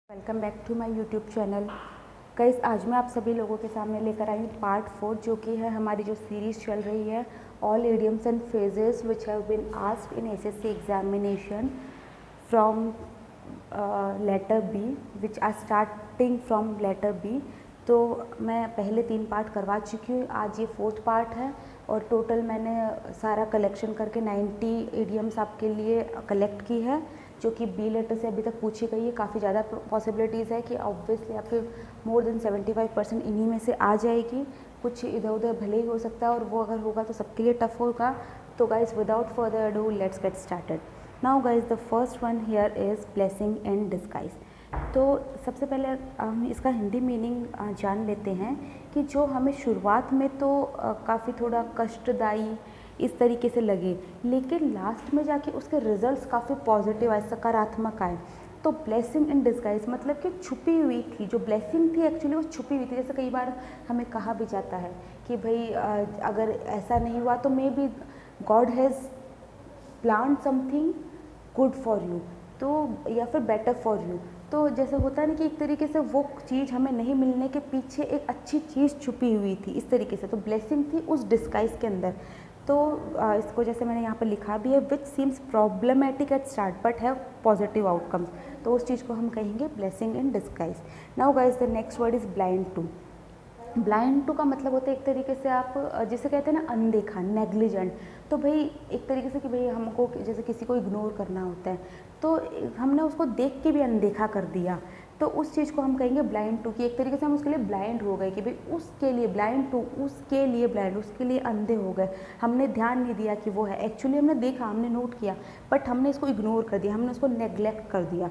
Welcome back to my YouTube channel. Guys, आज मैं आप सभी लोगों के सामने लेकर आई हूँ पार्ट 4, जो कि है हमारी जो सीरीज़ चल रही है all idioms and phrases which have been asked in SSC examination from letter B, which are starting from letter B. तो मैं पहले 3 पार्ट करवा चुकी हूँ, आज ये 4th पार्ट है और टोटल मैंने सारा कलेक्शन करके 90 इडियम्स आपके लिए कलेक्ट की है, जो कि बी लेटर से अभी तक पूछी गई है। काफ़ी ज़्यादा पॉसिबिलिटीज़ है कि ऑब्वियसली आपके मोर देन 75% इन्हीं में से आ जाएगी। कुछ इधर उधर भले ही हो सकता है और वो अगर होगा तो सबके लिए टफ होगा। तो guys, without further ado, let's get started. Now guys, the first one here is blessing in disguise. तो सबसे पहले हम इसका हिंदी मीनिंग जान लेते हैं कि जो हमें शुरुआत में तो काफ़ी थोड़ा कष्टदायी इस तरीके से लगे, लेकिन लास्ट में जाके उसके रिजल्ट्स काफ़ी पॉजिटिव आए, सकारात्मक आए। तो ब्लेसिंग इन डिस्गाइज मतलब कि छुपी हुई थी, जो ब्लेसिंग थी एक्चुअली वो छुपी हुई थी। जैसे कई बार हमें कहा भी जाता है कि भाई अगर ऐसा नहीं हुआ तो may be God has plan something good for you, तो या फिर बेटर फॉर यू। तो जैसे होता है ना कि एक तरीके से वो चीज़ हमें नहीं मिलने के पीछे एक अच्छी चीज़ छुपी हुई थी, इस तरीके से। तो ब्लेसिंग थी उस डिस्गाइज के अंदर। तो इसको जैसे मैंने यहाँ पर लिखा भी है, which seems problematic at start but have positive outcomes, तो उस चीज़ को हम कहेंगे blessing in disguise. Now guys, the next word is blind to. Blind to का मतलब होता है एक तरीके से आप जिसे कहते हैं ना अनदेखा, नेग्लिजेंट। तो भाई एक तरीके से कि भाई हमको जैसे किसी को इग्नोर करना होता है, तो हमने उसको देख के भी अनदेखा कर दिया, तो उस चीज़ को हम कहेंगे ब्लाइंड टू। कि एक तरीके से हम उसके लिए ब्लाइंड हो गए, कि भाई उसके लिए ब्लाइंड टू, उसके लिए ब्लाइंड, उसके लिए अंधे हो गए। हमने ध्यान नहीं दिया कि वो है, एक्चुअली हमने देखा, हमने नोट किया, बट हमने इसको इग्नोर कर दिया, हमने उसको नेग्लेक्ट कर दिया।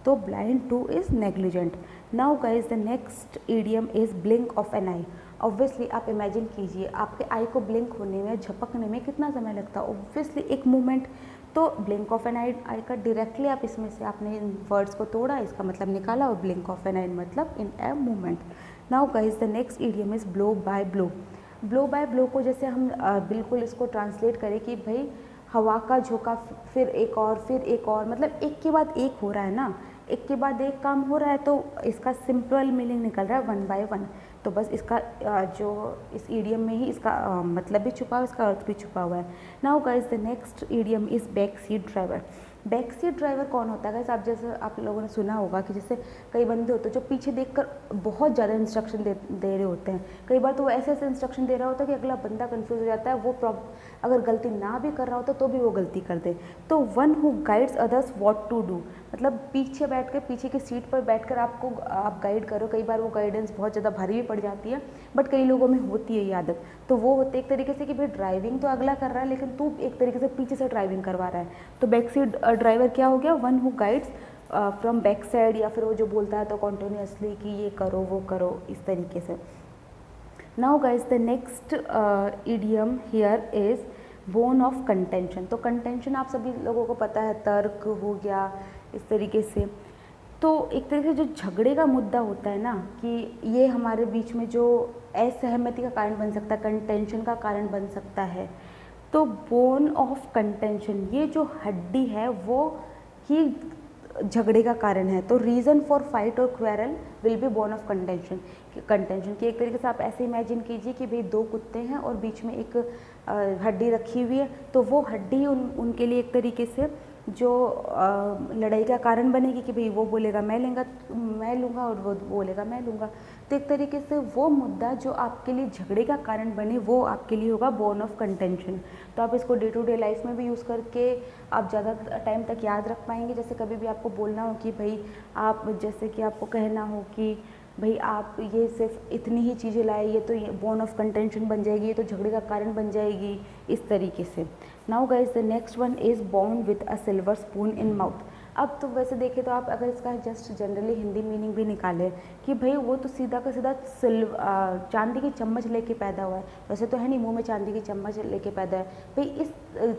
तो blind to is negligent. Now guys, the next idiom is blink of an eye. Obviously आप इमेजिन कीजिए, आपके आई को ब्लिंक होने में, झपकने में कितना समय लगता है? ऑब्वियसली एक मोमेंट। तो ब्लिंक ऑफ एन आई का डायरेक्टली आप इसमें से आपने इन वर्ड्स को तोड़ा, इसका मतलब निकाला, और ब्लिंक ऑफ एन आई मतलब in a moment. Now guys, the next idiom is blow by blow. Blow by blow को जैसे हम बिल्कुल इसको ट्रांसलेट करें कि भाई हवा का झोंका, फिर एक और, फिर एक और, मतलब एक के बाद एक हो रहा है ना, एक के बाद एक काम हो रहा है, तो इसका सिंपल मीनिंग निकल रहा है 1 बाय 1। तो बस इसका जो इस ईडियम में ही इसका मतलब भी छुपा हुआ है, इसका अर्थ भी छुपा हुआ है। Now guys, the next idiom is back seat driver. Back seat driver कौन होता है गाइस? आप जैसे आप लोगों ने सुना होगा कि जैसे कई बंदे होते हैं जो पीछे देखकर बहुत ज़्यादा इंस्ट्रक्शन दे रहे होते हैं। कई बार तो वो ऐसे ऐसे इंस्ट्रक्शन दे रहा होता है कि अगला बंदा कंफ्यूज हो जाता है, वो अगर गलती ना भी कर रहा होता तो भी वो गलती कर दे। तो one who guides others what to do, मतलब पीछे बैठ कर, पीछे की सीट पर बैठकर आप गाइड करो। कई बार वो गाइडेंस बहुत ज़्यादा भारी भी पड़ जाती है, बट कई लोगों में होती है ये आदत। तो वो होते एक तरीके से कि भाई ड्राइविंग तो अगला कर रहा है, लेकिन तू एक तरीके से पीछे से ड्राइविंग करवा रहा है। तो बैक सीट ड्राइवर क्या हो गया? One who guides from back side, या फिर वो जो बोलता है तो कॉन्टिन्यूसली कि ये करो वो करो, इस तरीके से। Now guys, the next idiom here is bone of contention. तो कंटेंशन आप सभी लोगों को पता है, तर्क हो गया, इस तरीके से। तो एक तरीके से जो झगड़े का मुद्दा होता है ना, कि ये हमारे बीच में जो असहमति का कारण बन सकता है, कंटेंशन का कारण बन सकता है। तो बोन ऑफ कंटेंशन, ये जो हड्डी है वो ही झगड़े का कारण है। तो रीज़न फॉर फाइट और quarrel will be bone of contention. Contention की एक तरीके से आप ऐसे इमेजिन कीजिए कि भाई 2 कुत्ते हैं और बीच में एक हड्डी रखी हुई है, तो वो हड्डी उनके लिए एक तरीके से जो लड़ाई का कारण बनेगी कि भाई वो बोलेगा मैं लूँगा और वो बोलेगा मैं लूँगा। तो एक तरीके से वो मुद्दा जो आपके लिए झगड़े का कारण बने, वो आपके लिए होगा बोन ऑफ कंटेंशन। तो आप इसको डे टू डे लाइफ में भी यूज़ करके आप ज़्यादा टाइम तक याद रख पाएंगे। जैसे कभी भी आपको बोलना हो कि भाई आप, जैसे कि आपको कहना हो कि भाई आप ये सिर्फ इतनी ही चीज़ें लाए, ये तो ये बोन ऑफ कंटेंशन बन जाएगी, ये तो झगड़े का कारण बन जाएगी, इस तरीके से। Now guys, the next one is born with a silver spoon in mouth. अब तो वैसे देखें तो आप अगर इसका जस्ट जनरली हिंदी मीनिंग भी निकालें कि भाई वो तो सीधा का सीधा चांदी की चम्मच लेके पैदा हुआ है। वैसे तो है नहीं, मुंह में चांदी की चम्मच लेके पैदा है, भाई इस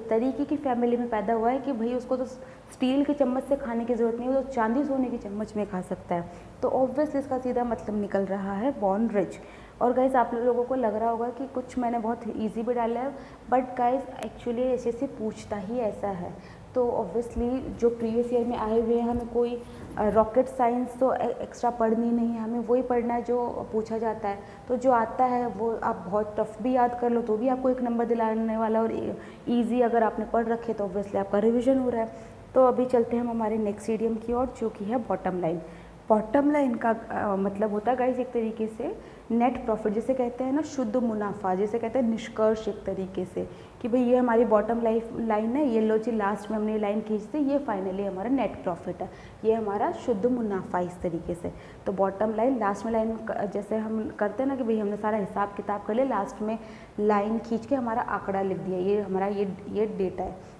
तरीके की फैमिली में पैदा हुआ है कि भाई उसको तो स्टील की चम्मच से खाने की ज़रूरत नहीं है, वो तो चांदी सोने की चम्मच में खा सकता है। तो ऑब्वियसली इसका सीधा मतलब निकल रहा है बॉर्न रिच। और गाइज़, आप लोगों को लग रहा होगा कि कुछ मैंने बहुत ईजी भी डाला है, बट गाइज़ एक्चुअली ऐसे से पूछता ही ऐसा है। तो ऑब्वियसली जो प्रीवियस ईयर में आए हुए हैं, हमें कोई रॉकेट साइंस तो एक्स्ट्रा पढ़नी नहीं है, हमें वही पढ़ना है जो पूछा जाता है। तो जो आता है वो आप बहुत टफ भी याद कर लो तो भी आपको 1 नंबर दिलाने वाला, और ईजी अगर आपने पढ़ रखे तो ऑब्वियसली आपका रिविजन हो रहा है। तो अभी चलते हैं हम हमारे नेक्स्ट इडियम की ओर, जो कि है बॉटम लाइन। बॉटम लाइन का मतलब होता है गाइस एक तरीके से नेट प्रॉफिट, जिसे कहते हैं ना शुद्ध मुनाफा, जिसे कहते हैं निष्कर्ष एक तरीके से, कि भाई ये हमारी बॉटम लाइन है, ये लो जी लास्ट में हमने लाइन खींचते, ये फाइनली हमारा नेट प्रॉफिट है, ये हमारा शुद्ध मुनाफा इस तरीके से। तो बॉटम लाइन लास्ट में लाइन जैसे हम करते हैं ना कि भाई हमने सारा हिसाब किताब कर लिया, लास्ट में लाइन खींच के हमारा आंकड़ा लिख दिया, ये हमारा ये डेटा है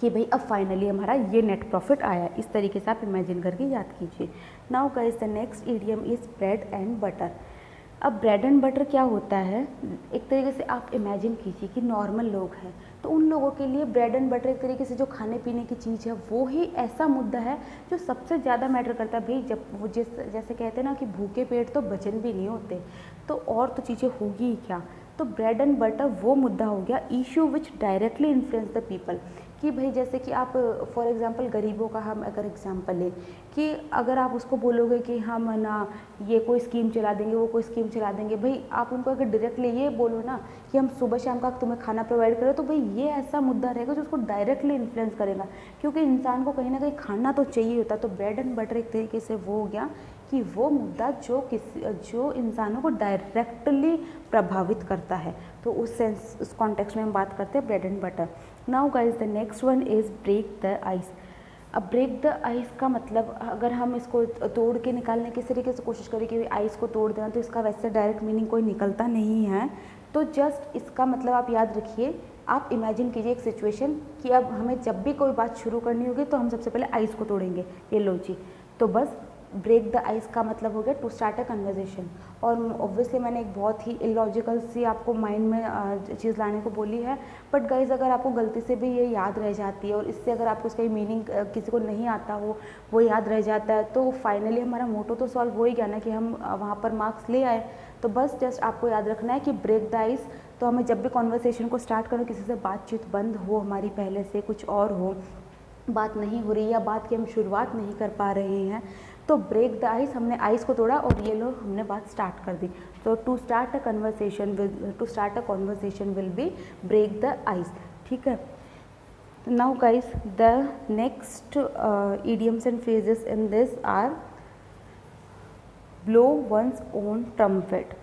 कि भाई अब फाइनली हमारा ये नेट प्रॉफिट आया। इस तरीके से आप इमेजिन करके याद कीजिए। Now guys the next idiom is bread and butter. अब ब्रेड एंड बटर क्या होता है, एक तरीके से आप इमेजिन कीजिए कि नॉर्मल लोग हैं तो उन लोगों के लिए ब्रेड एंड बटर एक तरीके से जो खाने पीने की चीज़ है वो ही ऐसा मुद्दा है जो सबसे ज़्यादा मैटर करता है। भाई जब वो जैसे कहते हैं ना कि भूखे पेट तो भजन भी नहीं होते, तो और तो चीज़ें होगी ही क्या। तो ब्रेड एंड बटर वो मुद्दा हो गया, issue which directly influence the people, कि भाई जैसे कि आप फॉर एग्जांपल गरीबों का हम अगर एग्जांपल लें कि अगर आप उसको बोलोगे कि हम ना ये कोई स्कीम चला देंगे, वो कोई स्कीम चला देंगे, भाई आप उनको अगर डायरेक्टली ये बोलो ना कि हम सुबह शाम का तुम्हें खाना प्रोवाइड करें, तो भाई ये ऐसा मुद्दा रहेगा जो उसको डायरेक्टली इन्फ्लुएंस करेगा, क्योंकि इंसान को कहीं ना कहीं खाना तो चाहिए होता। तो ब्रेड एंड बटर एक तरीके से वो हो गया कि वो मुद्दा जो इंसानों को डायरेक्टली प्रभावित करता है। तो उस कॉन्टेक्स्ट में हम बात करते हैं bread and butter. Now guys the next one is break the ice. अब ब्रेक द आइस का मतलब अगर हम इसको तोड़ के निकालने की तरीके से कोशिश करें कि आइस को तोड़ देना, तो इसका वैसे डायरेक्ट मीनिंग कोई निकलता नहीं है। तो जस्ट इसका मतलब आप याद रखिए, आप इमेजिन कीजिए एक सिचुएशन कि अब हमें जब भी कोई बात शुरू करनी होगी तो हम सबसे पहले आइस को तोड़ेंगे, ये लो जी। तो बस ब्रेक द आइस का मतलब हो गया टू स्टार्ट अ कन्वर्जेशन। और ऑब्वियसली मैंने एक बहुत ही इलॉजिकल सी आपको माइंड में चीज़ लाने को बोली है, बट गाइज अगर आपको गलती से भी ये याद रह जाती है और इससे अगर आपको इसका मीनिंग किसी को नहीं आता हो, वो याद रह जाता है, तो फाइनली हमारा मोटो तो सॉल्व हो ही गया ना कि हम वहाँ पर मार्क्स ले आए। तो बस जस्ट आपको याद रखना है कि ब्रेक द आइस, तो हमें जब भी कॉन्वर्सेशन को स्टार्ट करो, किसी से बातचीत बंद हो हमारी पहले से, कुछ और हो, बात नहीं हो रही या बात की हम शुरुआत नहीं कर पा रहे हैं, तो ब्रेक द आइस, हमने आइस को तोड़ा और ये लो हमने बात स्टार्ट कर दी। तो to start a conversation will be break the ice, ठीक है। Now guys the next idioms and phrases in this are blow one's own trumpet.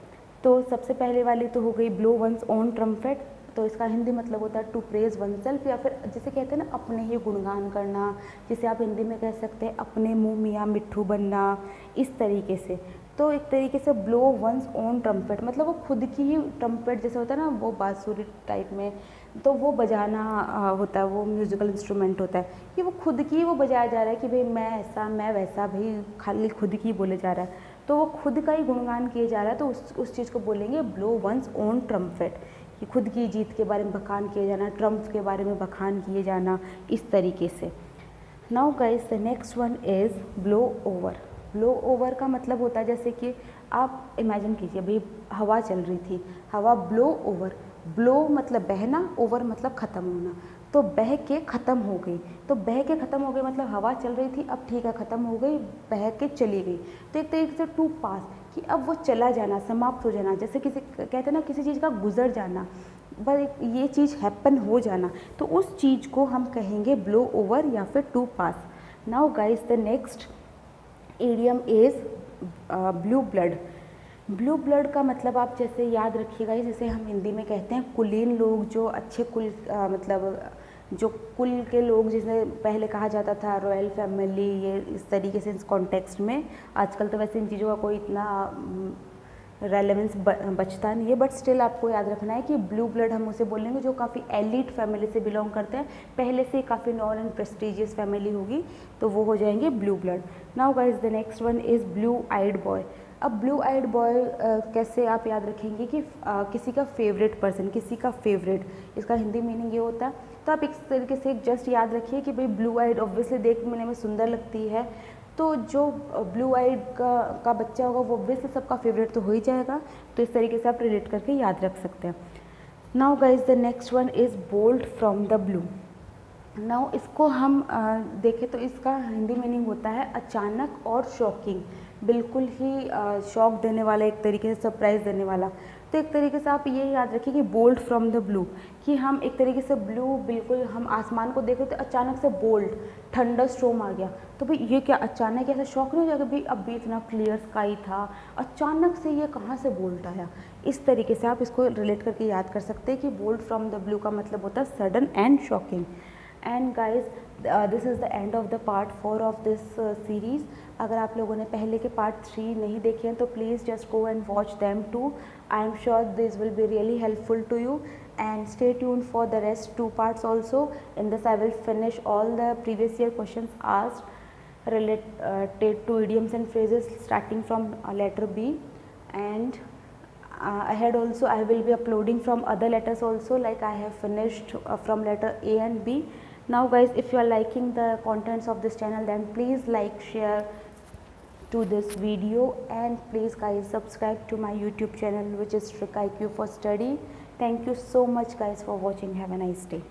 तो सबसे पहले वाली तो हो गई ब्लो वंस ओन ट्रम्पेट, तो इसका हिंदी मतलब होता है टू प्रेज वन सेल्फ, या फिर जिसे कहते हैं ना अपने ही गुणगान करना, जिसे आप हिंदी में कह सकते हैं अपने मुंह मियाँ मिट्ठू बनना, इस तरीके से। तो एक तरीके से ब्लो वंस ओन ट्रम्पेट मतलब वो खुद की ही ट्रम्पेट जैसे होता है ना, वो बांसुरी टाइप में, तो वो बजाना होता है, वो म्यूज़िकल इंस्ट्रूमेंट होता है कि वो खुद की वो बजाया जा रहा है कि भाई मैं ऐसा मैं वैसा, भाई खाली खुद की बोले जा रहा है, तो वो खुद का ही गुणगान किए जा रहा है, तो उस चीज़ को बोलेंगे ब्लो वंस ओन ट्रम्पेट, कि खुद की जीत के बारे में बखान किए जाना, ट्रम्प के बारे में बखान किए जाना, इस तरीके से। Now guys the next one is blow over. Blow over का मतलब होता है जैसे कि आप इमेजिन कीजिए भाई हवा चल रही थी, हवा ब्लो ओवर, ब्लो मतलब बहना, ओवर मतलब ख़त्म होना, तो बह के ख़त्म हो गई। तो बह के ख़त्म हो गई मतलब हवा चल रही थी, अब ठीक है ख़त्म हो गई, बह के चली गई। तो एक तरीके से टू पास, कि अब वो चला जाना, समाप्त हो जाना, जैसे किसी कहते हैं ना किसी चीज़ का गुजर जाना, बस ये चीज़ हैपन हो जाना, तो उस चीज़ को हम कहेंगे ब्लो ओवर या फिर to pass. Now guys the next idiom is blue blood. Blue blood का मतलब आप जैसे याद रखिएगा, जैसे हम हिंदी में कहते हैं कुलीन लोग, जो अच्छे कुल मतलब जो कुल के लोग, जिसे पहले कहा जाता था रॉयल फैमिली, ये इस तरीके से इस कॉन्टेक्स्ट में। आजकल तो वैसे इन चीज़ों का कोई इतना रेलेवेंस बचता नहीं है, बट स्टिल आपको याद रखना है कि ब्लू ब्लड हम उसे बोलेंगे जो काफ़ी एलिट फैमिली से बिलोंग करते हैं, पहले से काफ़ी नॉन एंड प्रेस्टिजियस फैमिली होगी, तो वो हो जाएंगे blue blood. Now guys the next one is blue eyed boy. अब ब्लू आइड बॉय कैसे आप याद रखेंगे कि किसी का फेवरेट पर्सन, किसी का फेवरेट, इसका हिंदी मीनिंग ये होता है। तो आप इस तरीके से जस्ट याद रखिए कि भाई ब्लू आइड ऑब्वियसली देखने में सुंदर लगती है, तो जो ब्लू आइड का बच्चा होगा वो ऑब्वियसली सबका फेवरेट तो हो ही जाएगा। तो इस तरीके से आप रिलेट करके याद रख सकते हैं। Now guys the next one is bolt from the blue. नाउ इसको हम देखें तो इसका हिंदी मीनिंग होता है अचानक और शॉकिंग, बिल्कुल ही शॉक देने वाला, एक तरीके से सरप्राइज़ देने वाला। तो एक तरीके से आप ये याद रखिए कि बोल्ड फ्रॉम द ब्लू, कि हम एक तरीके से ब्लू, बिल्कुल हम आसमान को देख रहे थे, अचानक से बोल्ड थंडर स्टॉर्म आ गया, तो भाई ये क्या अचानक ऐसा शॉक नहीं हो जाएगा, भाई अभी इतना क्लियर स्काई था, अचानक से ये कहाँ से बोल्ड आया। इस तरीके से आप इसको रिलेट करके याद कर सकते हैं कि बोल्ड फ्रॉम द ब्लू का मतलब होता है sudden and shocking. And guys this is the end of the part 4 of this series. अगर आप लोगों ने पहले के पार्ट 3 नहीं देखे हैं तो please just go and watch them too. I am sure this will be really helpful to you, and stay tuned for the rest 2 parts also. In this I will finish all the previous year questions asked related to idioms and phrases starting from letter B, and ahead also I will be uploading from other letters also, like I have finished from letter A and B. Now guys, if you are liking the contents of this channel, then please like, share to this video, and please guys subscribe to my YouTube channel, which is Trick IQ for Study. Thank you so much guys for watching. Have a nice day.